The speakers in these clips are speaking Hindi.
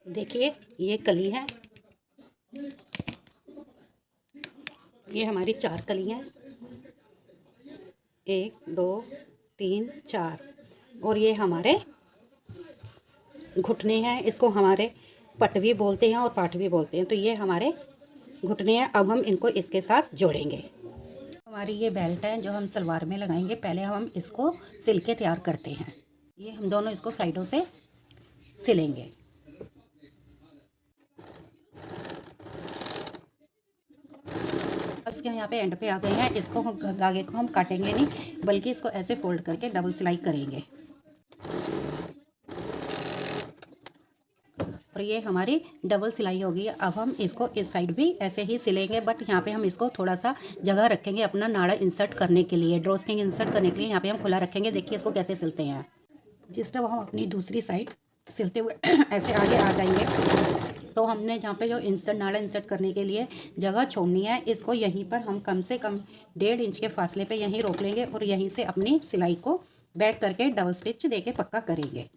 देखिए ये कली है, ये हमारी 4 कली हैं, 1 2 3 4। और ये हमारे घुटने हैं, इसको हमारे पट भी बोलते हैं और पाट भी बोलते हैं। तो ये हमारे घुटने हैं। अब हम इनको इसके साथ जोड़ेंगे। हमारी ये बेल्ट है जो हम सलवार में लगाएंगे। पहले हम इसको सिल के तैयार करते हैं। ये हम दोनों इसको साइडों से सिलेंगे। इसके यहाँ पे एंड पे आ गए हैं। इसको हम धागे को हम काटेंगे नहीं, बल्कि इसको ऐसे फोल्ड करके डबल सिलाई करेंगे। और ये हमारी डबल सिलाई होगी। अब हम इसको इस साइड भी ऐसे ही सिलेंगे, बट यहाँ पे हम इसको थोड़ा सा जगह रखेंगे अपना नाड़ा इंसर्ट करने के लिए, ड्रॉ स्ट्रिंग इंसर्ट करने के लिए यहाँ पे हम खुला रखेंगे। देखिए इसको कैसे सिलते हैं। जिस तरह हम अपनी दूसरी साइड सिलते हुए ऐसे आगे आ जाएंगे, तो हमने जहाँ पे जो नाड़ा इंसर्ट करने के लिए जगह छोड़नी है, इसको यहीं पर हम कम से कम 1.5 इंच के फासले पे यहीं रोक लेंगे और यहीं से अपनी सिलाई को बैक करके डबल स्टिच देके पक्का करेंगे।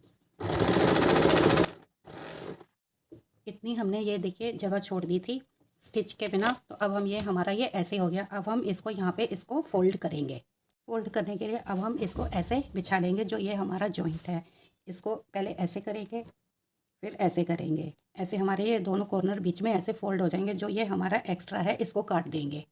इतनी हमने ये देखिए जगह छोड़ दी थी स्टिच के बिना। तो अब हम ये हमारा ये ऐसे हो गया। अब हम इसको यहाँ पे इसको फोल्ड करेंगे। फोल्ड करने के लिए अब हम इसको ऐसे बिछा लेंगे। जो ये हमारा जॉइंट है, इसको पहले ऐसे करेंगे, फिर ऐसे करेंगे। ऐसे हमारे ये दोनों कॉर्नर बीच में ऐसे फोल्ड हो जाएंगे। जो ये हमारा एक्स्ट्रा है इसको काट देंगे।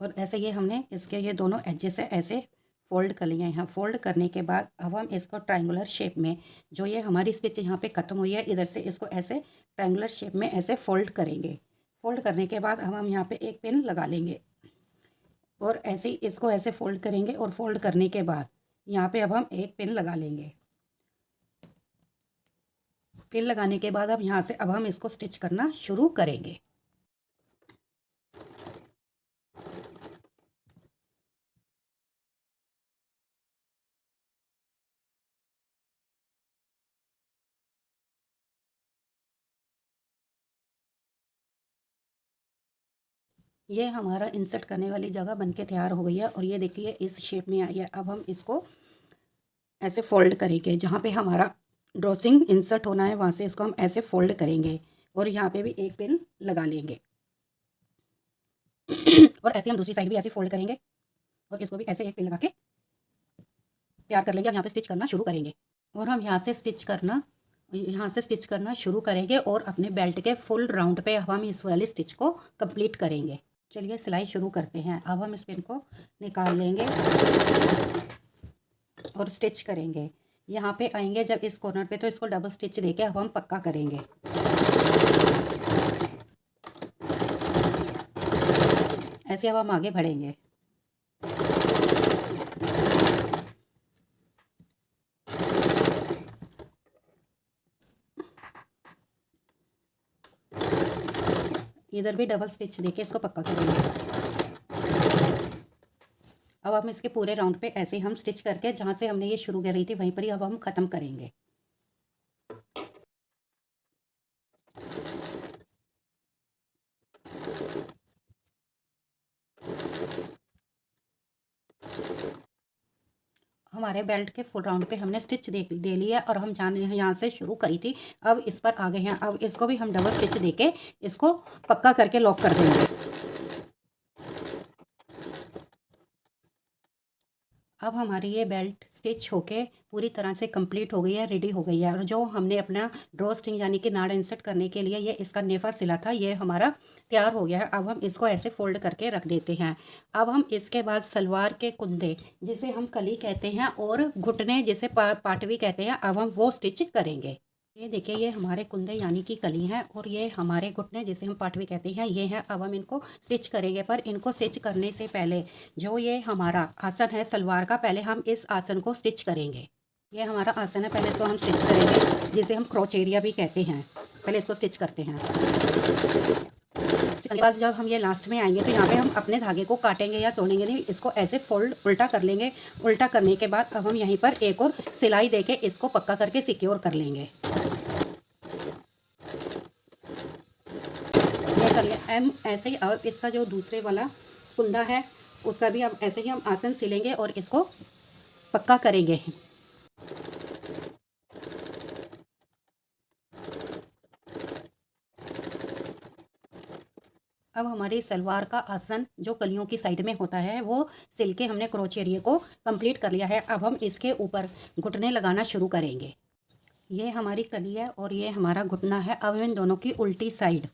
और ऐसे ये हमने इसके ये दोनों एजेस से ऐसे फोल्ड कर लिए हैं। फोल्ड करने के बाद अब हम इसको ट्रायंगुलर शेप में, जो ये हमारी स्टिच यहाँ पे ख़त्म हुई है, इधर से इसको ऐसे ट्रायंगुलर शेप में ऐसे फोल्ड करेंगे। फोल्ड करने के बाद अब हम यहाँ पे एक पिन लगा लेंगे और ऐसे ही इसको ऐसे फोल्ड करेंगे। और फोल्ड करने के बाद यहाँ पे अब हम एक पिन लगा लेंगे। पिन लगाने के बाद अब यहाँ से अब हम इसको स्टिच करना शुरू करेंगे। ये हमारा इंसर्ट करने वाली जगह बनके तैयार हो गई है। और ये देखिए इस शेप में आई है। अब हम इसको ऐसे फोल्ड करेंगे। जहाँ पे हमारा ड्रॉसिंग इंसर्ट होना है वहाँ से इसको हम ऐसे फोल्ड करेंगे और यहाँ पे भी एक पिन लगा लेंगे। और ऐसे हम दूसरी साइड भी ऐसे फोल्ड करेंगे और इसको भी ऐसे एक पिन लगा के तैयार कर लेंगे। अब यहाँ पे स्टिच करना शुरू करेंगे। और हम यहाँ से स्टिच करना शुरू करेंगे और अपने बेल्ट के फुल राउंड पे हम इस वाली स्टिच को कंप्लीट करेंगे। चलिए सिलाई शुरू करते हैं। अब हम इस पिन को निकाल लेंगे और स्टिच करेंगे। यहाँ पे आएंगे जब इस कॉर्नर पे, तो इसको डबल स्टिच देके अब हम पक्का करेंगे। ऐसे अब हम आगे बढ़ेंगे। इधर भी डबल स्टिच देके इसको पक्का करेंगे। अब हम इसके पूरे राउंड पे ऐसे हम स्टिच करके जहाँ से हमने ये शुरू करी थी वहीं पर ही अब हम ख़त्म करेंगे। हमारे बेल्ट के फुल राउंड पे हमने स्टिच दे ली है और हम यहाँ से शुरू करी थी, अब इस पर आ गए हैं। अब इसको भी हम डबल स्टिच देके इसको पक्का करके लॉक कर देंगे। अब हमारी ये बेल्ट स्टिच होके पूरी तरह से कंप्लीट हो गई है, रेडी हो गई है। और जो हमने अपना ड्रॉ स्ट्रिंग यानी कि नाड़ा इंसर्ट करने के लिए ये इसका नेफा सिला था, ये हमारा तैयार हो गया है। अब हम इसको ऐसे फोल्ड करके रख देते हैं। अब हम इसके बाद सलवार के कुंदे, जिसे हम कली कहते हैं, और घुटने जिसे पाटवी कहते हैं, अब हम वो स्टिच करेंगे। ये देखिए ये हमारे कुंदे यानी कि कली हैं और ये हमारे घुटने जिसे हम पाटवी कहते हैं, ये हैं। अब हम इनको स्टिच करेंगे। पर इनको स्टिच करने से पहले जो ये हमारा आसन है सलवार का, पहले हम इस आसन को स्टिच करेंगे। ये हमारा आसन है, पहले इसको हम स्टिच करेंगे, जिसे हम क्रॉच एरिया भी कहते हैं। पहले इसको स्टिच करते हैं। इसके बाद जब हम ये लास्ट में आएंगे तो यहाँ पे हम अपने धागे को काटेंगे या तोड़ेंगे नहीं, इसको ऐसे फोल्ड उल्टा कर लेंगे। उल्टा करने के बाद अब हम यहीं पर एक और सिलाई देके इसको पक्का करके सिक्योर कर लेंगे। ये कर लिया एम ऐसे ही। अब इसका जो दूसरे वाला कुंदा है उसका भी अब ऐसे ही हम आसन सिलेंगे और इसको पक्का करेंगे। अब हमारी सलवार का आसन जो कलियों की साइड में होता है वो सिल के हमने क्रोच एरिया को कंप्लीट कर लिया है। अब हम इसके ऊपर घुटने लगाना शुरू करेंगे। ये हमारी कली है और ये हमारा घुटना है। अब इन दोनों की उल्टी साइड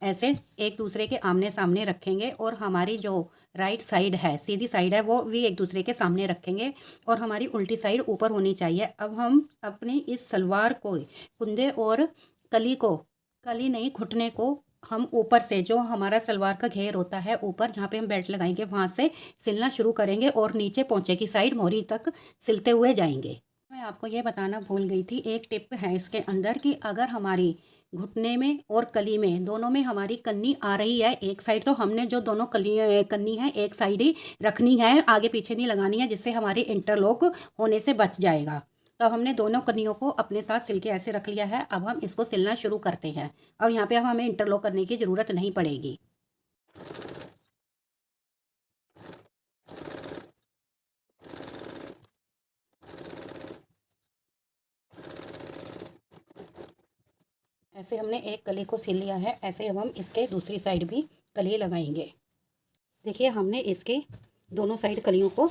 ऐसे एक दूसरे के आमने सामने रखेंगे और हमारी जो राइट साइड है, सीधी साइड है, वो भी एक दूसरे के सामने रखेंगे और हमारी उल्टी साइड ऊपर होनी चाहिए। अब हम अपनी इस सलवार को कुंदे और कली को, कली नहीं घुटने को, हम ऊपर से जो हमारा सलवार का घेर होता है ऊपर जहाँ पे हम बेल्ट लगाएंगे वहाँ से सिलना शुरू करेंगे और नीचे पोंचे की साइड मोहरी तक सिलते हुए जाएंगे। मैं आपको ये बताना भूल गई थी, एक टिप है इसके अंदर कि अगर हमारी घुटने में और कली में दोनों में हमारी कन्नी आ रही है एक साइड, तो हमने जो दोनों कन्नी है एक साइड ही रखनी है, आगे पीछे नहीं लगानी है, जिससे हमारी इंटरलॉक होने से बच जाएगा। तो हमने दोनों कन्नियों को अपने साथ सिल के ऐसे रख लिया है। अब हम इसको सिलना शुरू करते हैं और यहाँ पे अब हमें इंटरलॉक करने की ज़रूरत नहीं पड़ेगी। ऐसे हमने एक कली को सिल लिया है। ऐसे अब हम इसके दूसरी साइड भी कली लगाएंगे। देखिए हमने इसके दोनों साइड कलियों को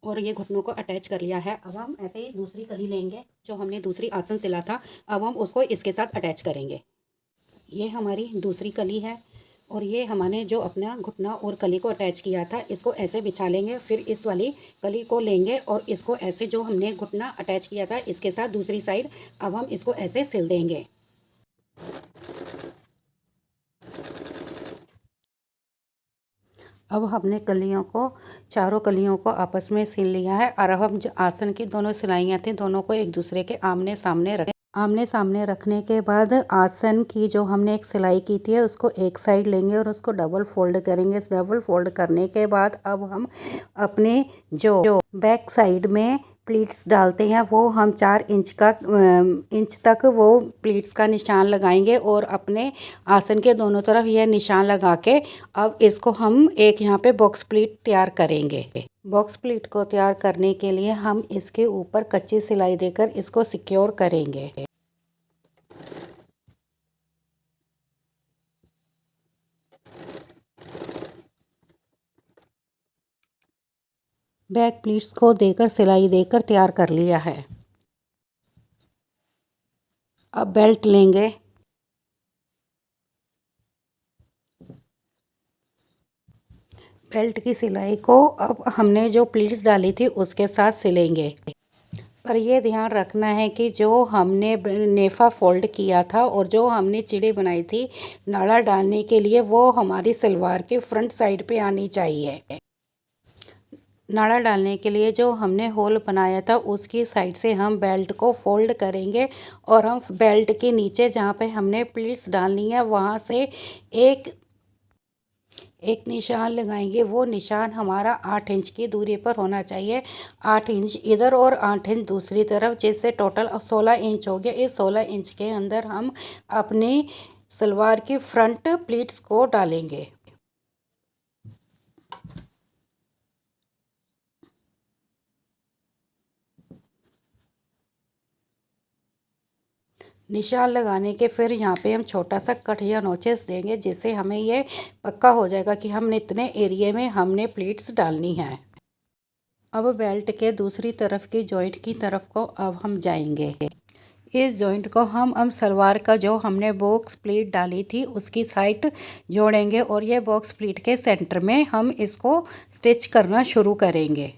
और ये घुटनों को अटैच कर लिया है। अब हम ऐसे ही दूसरी कली लेंगे जो हमने दूसरी आसन सिला था, अब हम उसको इसके साथ अटैच करेंगे। ये हमारी दूसरी कली है और ये हमने जो अपना घुटना और कली को अटैच किया था इसको ऐसे बिछा लेंगे। फिर इस वाली कली को लेंगे और इसको ऐसे जो हमने घुटना अटैच किया था इसके साथ दूसरी साइड अब हम इसको ऐसे सिल देंगे। अब हमने कलियों को, चारों कलियों को आपस में सिल लिया है और अब हम जो आसन की दोनों सिलाइयाँ थी दोनों को एक दूसरे के आमने सामने रखें। आमने सामने रखने के बाद आसन की जो हमने एक सिलाई की थी उसको एक साइड लेंगे और उसको डबल फोल्ड करेंगे। इस डबल फोल्ड करने के बाद अब हम अपने जो बैक साइड में प्लीट्स डालते हैं वो हम 4 इंच तक वो प्लीट्स का निशान लगाएंगे और अपने आसन के दोनों तरफ यह निशान लगा के अब इसको हम एक यहाँ पे बॉक्स प्लीट तैयार करेंगे। बॉक्स प्लीट को तैयार करने के लिए हम इसके ऊपर कच्ची सिलाई देकर इसको सिक्योर करेंगे। बैक प्लीट्स को देकर सिलाई देकर तैयार कर लिया है। अब बेल्ट लेंगे। बेल्ट की सिलाई को अब हमने जो प्लीट्स डाली थी उसके साथ सिलेंगे। पर यह ध्यान रखना है कि जो हमने नेफा फोल्ड किया था और जो हमने चिड़ी बनाई थी नाड़ा डालने के लिए वो हमारी सलवार के फ्रंट साइड पे आनी चाहिए। नाड़ा डालने के लिए जो हमने होल बनाया था उसकी साइड से हम बेल्ट को फोल्ड करेंगे और हम बेल्ट के नीचे जहाँ पे हमने प्लीट्स डालनी है वहाँ से एक एक निशान लगाएंगे। वो निशान हमारा 8 इंच की दूरी पर होना चाहिए। 8 इंच इधर और 8 इंच दूसरी तरफ, जिससे टोटल 16 इंच हो गया। इस 16 इंच के अंदर हम अपनी सलवार की फ्रंट प्लीट्स को डालेंगे। निशान लगाने के फिर यहाँ पे हम छोटा सा कट या नोचेस देंगे, जिससे हमें ये पक्का हो जाएगा कि हमने इतने एरिया में हमने प्लीट्स डालनी है। अब बेल्ट के दूसरी तरफ की जॉइंट की तरफ को अब हम जाएंगे। इस जॉइंट को हम सलवार का जो हमने बॉक्स प्लीट डाली थी उसकी साइड जोड़ेंगे और ये बॉक्स प्लीट के सेंटर में हम इसको स्टिच करना शुरू करेंगे।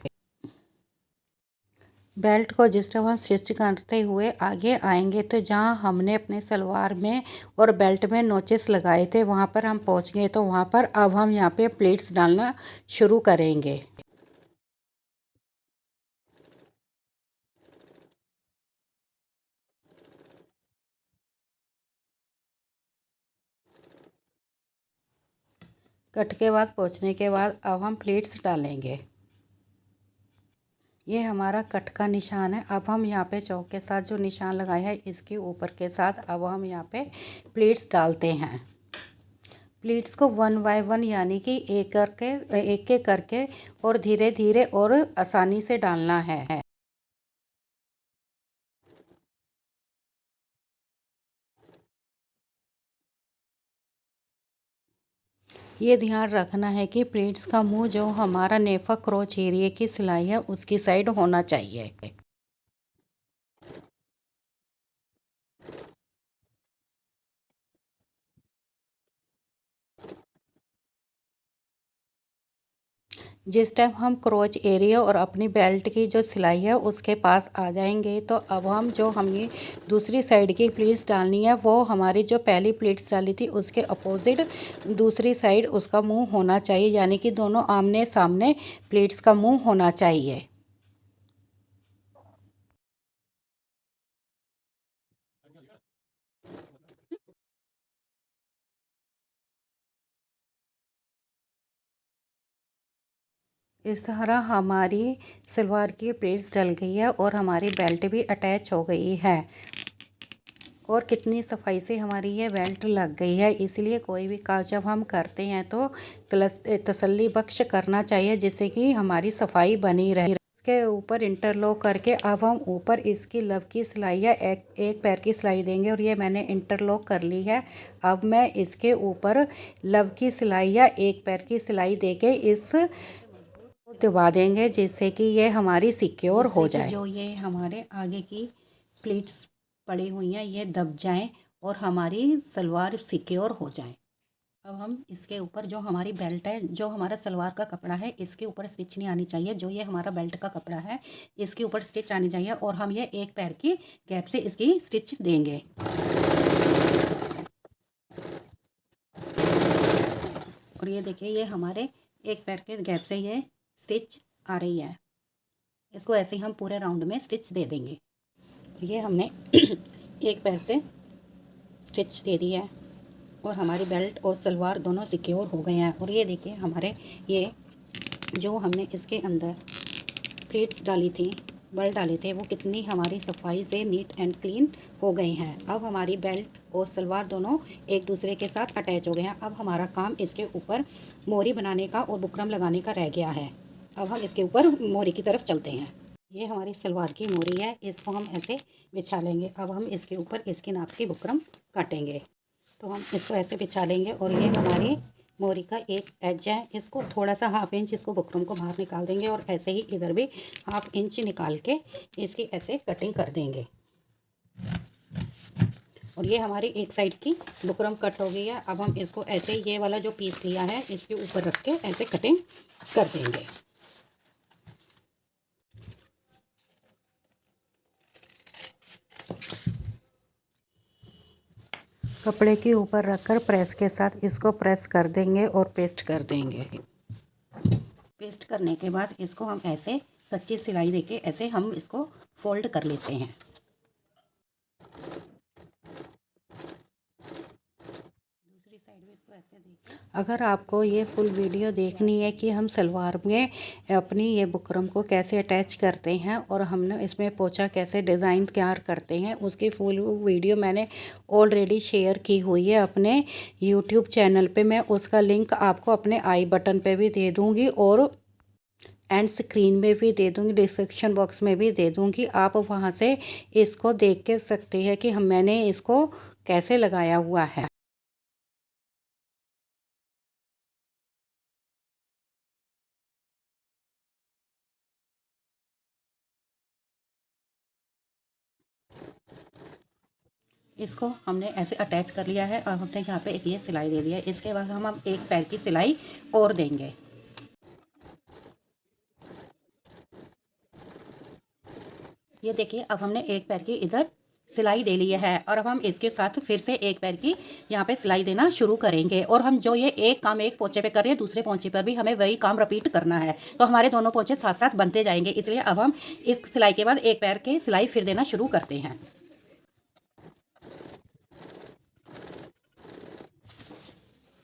बेल्ट को जिस तरह हम स्टिच करते हुए आगे आएंगे तो जहाँ हमने अपने सलवार में और बेल्ट में नोचेस लगाए थे वहाँ पर हम पहुँच गए, तो वहाँ पर अब हम यहाँ पे प्लीट्स डालना शुरू करेंगे। कट के बाद पहुँचने के बाद अब हम प्लीट्स डालेंगे। ये हमारा कट का निशान है। अब हम यहाँ पे चौक के साथ जो निशान लगाए हैं इसके ऊपर के साथ अब हम यहाँ पे प्लीट्स डालते हैं। प्लीट्स को 1 बाय 1 यानी कि एक एक करके और धीरे धीरे और आसानी से डालना है। ये ध्यान रखना है कि प्लीट्स का मुंह जो हमारा नेफा क्रोच एरिया की सिलाई है उसकी साइड होना चाहिए। जिस टाइम हम क्रोच एरिया और अपनी बेल्ट की जो सिलाई है उसके पास आ जाएंगे तो अब हम जो हमने दूसरी साइड की प्लीट्स डालनी है वो हमारी जो पहली प्लीट्स डाली थी उसके अपोजिट दूसरी साइड उसका मुंह होना चाहिए, यानी कि दोनों आमने सामने प्लीट्स का मुंह होना चाहिए। इस तरह हमारी सलवार की प्लीट्स डल गई है और हमारी बेल्ट भी अटैच हो गई है और कितनी सफाई से हमारी ये बेल्ट लग गई है। इसलिए कोई भी काम जब हम करते हैं तो तसल्ली बख्श करना चाहिए जिससे कि हमारी सफाई बनी रहे। इसके ऊपर इंटरलॉक करके अब हम ऊपर इसकी लब की सिलाई है एक पैर की सिलाई देंगे और ये मैंने इंटरलॉक कर ली है। अब मैं इसके ऊपर लब की सिलाई या एक पैर की सिलाई देके इस दबा देंगे जिससे कि ये हमारी सिक्योर हो जाए। जो ये हमारे आगे की प्लीट्स पड़ी हुई हैं ये दब जाएं और हमारी सलवार सिक्योर हो जाए। अब हम इसके ऊपर जो हमारी बेल्ट है, जो हमारा सलवार का कपड़ा है, इसके ऊपर स्टिच नहीं आनी चाहिए। जो ये हमारा बेल्ट का कपड़ा है इसके ऊपर स्टिच आनी चाहिए और हम ये एक पैर की गैप से इसकी स्टिच देंगे। और ये देखिए ये हमारे एक पैर के गैप से ये स्टिच आ रही है। इसको ऐसे ही हम पूरे राउंड में स्टिच दे देंगे। ये हमने एक पैर से स्टिच दे दी है और हमारी बेल्ट और सलवार दोनों सिक्योर हो गए हैं। और ये देखिए हमारे ये जो हमने इसके अंदर प्लेट्स डाली थी, बल डाले थे, वो कितनी हमारी सफाई से नीट एंड क्लीन हो गई हैं। अब हमारी बेल्ट और सलवार दोनों एक दूसरे के साथ अटैच हो गए हैं। अब हमारा काम इसके ऊपर मोरी बनाने का और बुकरम लगाने का रह गया है। अब हम इसके ऊपर मोरी की तरफ चलते हैं। ये हमारी सलवार की मोरी है, इसको हम ऐसे बिछा लेंगे। अब हम इसके ऊपर इसके नाप की बुकरम काटेंगे। तो हम इसको ऐसे बिछा लेंगे और ये हमारी मोरी का एक एज है, इसको थोड़ा सा हाफ इंच इसको बुकरम को बाहर निकाल देंगे और ऐसे ही इधर भी हाफ इंच निकाल के इसकी ऐसे कटिंग कर देंगे। और ये हमारी एक साइड की बुकरम कट हो गई है। अब हम इसको ऐसे ये वाला जो पीस लिया है इसके ऊपर रख के ऐसे कटिंग कर देंगे। कपड़े के ऊपर रखकर प्रेस के साथ इसको प्रेस कर देंगे और पेस्ट कर देंगे। पेस्ट करने के बाद इसको हम ऐसे कच्ची सिलाई देके ऐसे हम इसको फोल्ड कर लेते हैं। दूसरी साइड भी इसको ऐसे देखें। अगर आपको ये फुल वीडियो देखनी है कि हम सलवार में अपनी ये बुकरम को कैसे अटैच करते हैं और हमने इसमें पोंचा कैसे डिज़ाइन तैयार करते हैं, उसकी फुल वीडियो मैंने ऑलरेडी शेयर की हुई है अपने यूट्यूब चैनल पे। मैं उसका लिंक आपको अपने आई बटन पे भी दे दूँगी और एंड स्क्रीन में भी दे दूँगी, डिस्क्रिप्शन बॉक्स में भी दे दूँगी। आप वहाँ से इसको देख के सकते हैं कि मैंने इसको कैसे लगाया हुआ है। इसको हमने ऐसे अटैच कर लिया है और हमने यहाँ पे एक ये सिलाई दे दिया है। इसके बाद हम एक पैर की सिलाई और देंगे। ये देखिए अब हमने एक पैर की इधर सिलाई दे ली है और अब हम इसके साथ फिर से एक पैर की यहाँ पे सिलाई देना शुरू करेंगे। और हम जो ये एक काम एक पोंचे पे कर रहे हैं दूसरे पोंचे पर भी हमें वही काम रिपीट करना है, तो हमारे दोनों पोंचे साथ साथ बनते जाएंगे। इसलिए अब हम इस सिलाई के बाद एक पैर की सिलाई फिर देना शुरू करते हैं।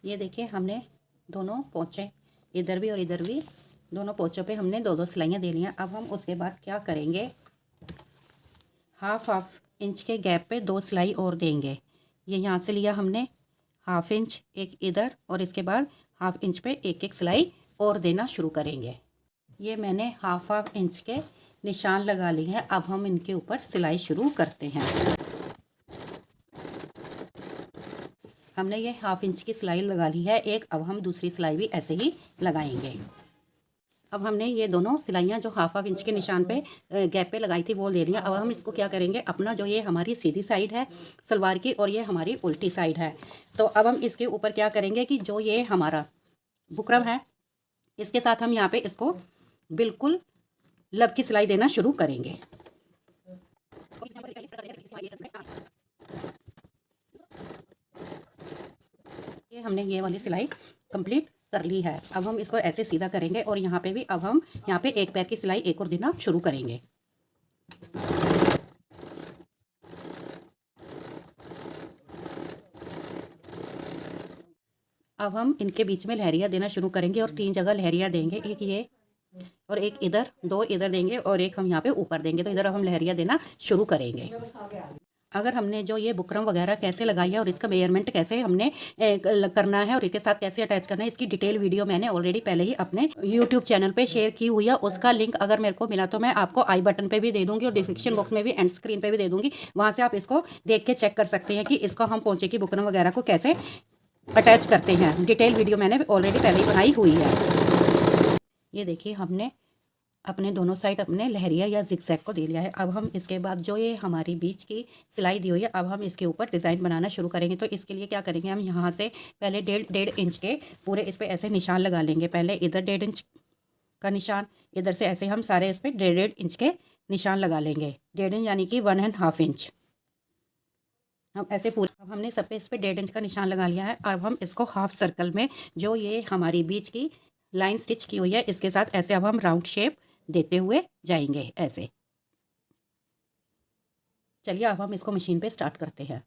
ये देखिए हमने दोनों पोंचे इधर भी और इधर भी दोनों पोंचों पे हमने दो दो सिलाइयाँ दे ली हैं। अब हम उसके बाद क्या करेंगे, हाफ इंच के गैप पे दो सिलाई और देंगे। ये यहाँ से लिया हमने हाफ इंच, एक इधर, और इसके बाद हाफ इंच पे एक एक सिलाई और देना शुरू करेंगे। ये मैंने हाफ इंच के निशान लगा लिए हैं। अब हम इनके ऊपर सिलाई शुरू करते हैं। हमने ये 1/2 इंच की सिलाई लगा ली है एक। अब हम दूसरी सिलाई भी ऐसे ही लगाएंगे। अब हमने ये दोनों सिलाइयाँ जो 1/2 इंच के निशान पे गैप पे लगाई थी वो ले लिया। अब हम इसको क्या करेंगे, अपना जो ये हमारी सीधी साइड है सलवार की और ये हमारी उल्टी साइड है, तो अब हम इसके ऊपर क्या करेंगे कि जो ये हमारा बुकरम है इसके साथ हम यहाँ पे इसको बिल्कुल लब की सिलाई देना शुरू करेंगे। ये हमने ये वाली सिलाई कंप्लीट कर ली है। अब हम इसको ऐसे सीधा करेंगे और यहाँ पे भी अब हम यहाँ पे एक पैर की सिलाई एक और देना शुरू करेंगे। अब हम इनके बीच में लहरिया देना शुरू करेंगे और 3 जगह लहरिया देंगे, एक ये और एक इधर, 2 इधर देंगे और एक हम यहाँ पे ऊपर देंगे। तो इधर अब हम लहरिया देना शुरू करेंगे। अगर हमने जो ये बुकरम वगैरह कैसे लगाई है और इसका मेजरमेंट कैसे हमने करना है और इसके साथ कैसे अटैच करना है, इसकी डिटेल वीडियो मैंने ऑलरेडी पहले ही अपने यूट्यूब चैनल पे शेयर की हुई है। उसका लिंक अगर मेरे को मिला तो मैं आपको आई बटन पे भी दे दूंगी और डिस्क्रिप्शन बॉक्स में भी एंड स्क्रीन पे भी दे दूंगी। वहाँ से आप इसको देख के चेक कर सकते हैं कि इसको हम पोंचे की बुकरम वगैरह को कैसे अटैच करते हैं। डिटेल वीडियो मैंने ऑलरेडी पहले ही बनाई हुई है। ये देखिए हमने अपने दोनों साइड अपने लहरिया या जिगजैग को दे लिया है। अब हम इसके बाद जो ये हमारी बीच की सिलाई दी हुई है अब हम इसके ऊपर डिज़ाइन बनाना शुरू करेंगे। तो इसके लिए क्या करेंगे, हम यहाँ से पहले 1.5 इंच के पूरे इस पर ऐसे निशान लगा लेंगे। पहले इधर 1.5 इंच का निशान, इधर से ऐसे हम सारे इस पर 1.5 इंच के निशान लगा लेंगे। 1.5 इंच यानी कि 1.5 इंच हम ऐसे पूरे। अब हमने सब पे इस पर 1.5 इंच का निशान लगा लिया है। अब हम इसको हाफ सर्कल में जो ये हमारी बीच की लाइन स्टिच की हुई है इसके साथ ऐसे अब हम राउंड शेप देते हुए जाएंगे ऐसे। चलिए अब हम इसको मशीन पे स्टार्ट करते हैं।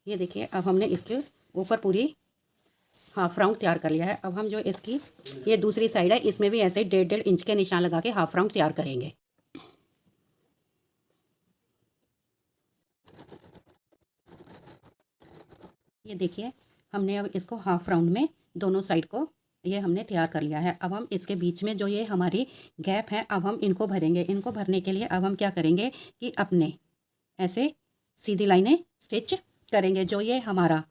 ये देखिए अब हमने इसके ऊपर पूरी हाफ राउंड तैयार कर लिया है। अब हम जो इसकी ये दूसरी साइड है इसमें भी ऐसे 1.5 इंच के निशान लगा के हाफ राउंड तैयार करेंगे। ये देखिए हमने अब इसको हाफ राउंड में दोनों साइड को ये हमने तैयार कर लिया है। अब हम इसके बीच में जो ये हमारी गैप है अब हम इनको भरेंगे। इनको भरने के लिए अब हम क्या करेंगे कि अपने ऐसे सीधी लाइनें स्टिच करेंगे। जो ये हमारा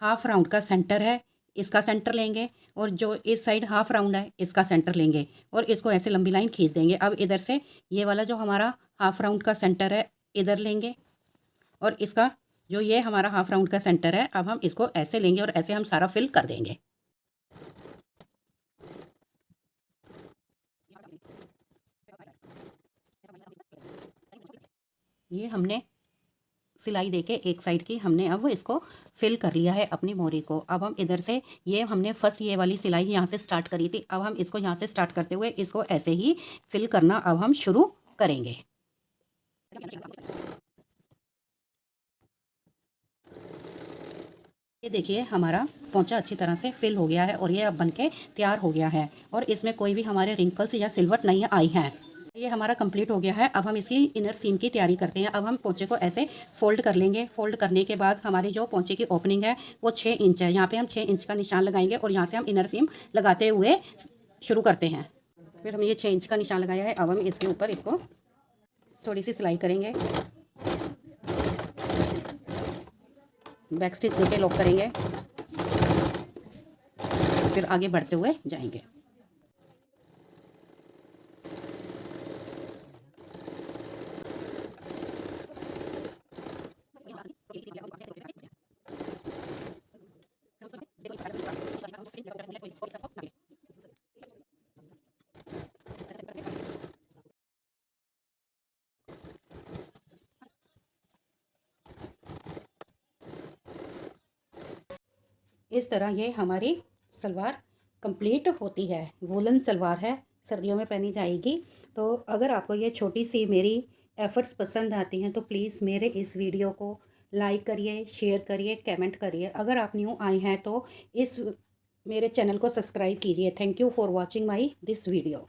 हाफ राउंड का सेंटर है इसका सेंटर लेंगे और जो इस साइड हाफ राउंड है इसका सेंटर लेंगे और इसको ऐसे लंबी लाइन खींच देंगे। अब इधर से ये वाला जो हमारा हाफ राउंड का सेंटर है इधर लेंगे और इसका जो ये हमारा हाफ राउंड का सेंटर है अब हम इसको ऐसे लेंगे और ऐसे हम सारा फिल कर देंगे। ये हमने सिलाई देके एक साइड की हमने अब इसको फिल कर लिया है अपनी मोरी को। अब हम इधर से ये हमने फर्स्ट ये वाली सिलाई यहाँ से स्टार्ट करी थी। अब हम इसको यहाँ से स्टार्ट करते हुए इसको ऐसे ही फिल करना अब हम शुरू करेंगे। ये देखिए हमारा पोंचा अच्छी तरह से फिल हो गया है और ये अब बनके तैयार हो गया है और इसमें कोई भी हमारे रिंकल्स या सिलवट नहीं आई है। ये हमारा कंप्लीट हो गया है। अब हम इसकी इनर सीम की तैयारी करते हैं। अब हम पोंचे को ऐसे फोल्ड कर लेंगे। फोल्ड करने के बाद हमारी जो पोंचे की ओपनिंग है वो 6 इंच है। यहाँ पे हम 6 इंच का निशान लगाएंगे और यहाँ से हम इनर सीम लगाते हुए शुरू करते हैं। फिर हम ये 6 इंच का निशान लगाया है। अब हम इसके ऊपर इसको थोड़ी सी सिलाई करेंगे, बैक स्टिच देके लॉक करेंगे, फिर आगे बढ़ते हुए जाएंगे। इस तरह ये हमारी सलवार कंप्लीट होती है। वूलन सलवार है, सर्दियों में पहनी जाएगी। तो अगर आपको ये छोटी सी मेरी एफ़र्ट्स पसंद आती हैं तो प्लीज़ मेरे इस वीडियो को लाइक करिए, शेयर करिए, कमेंट करिए। अगर आप न्यू आए हैं तो इस मेरे चैनल को सब्सक्राइब कीजिए। Thank you for watching my this video.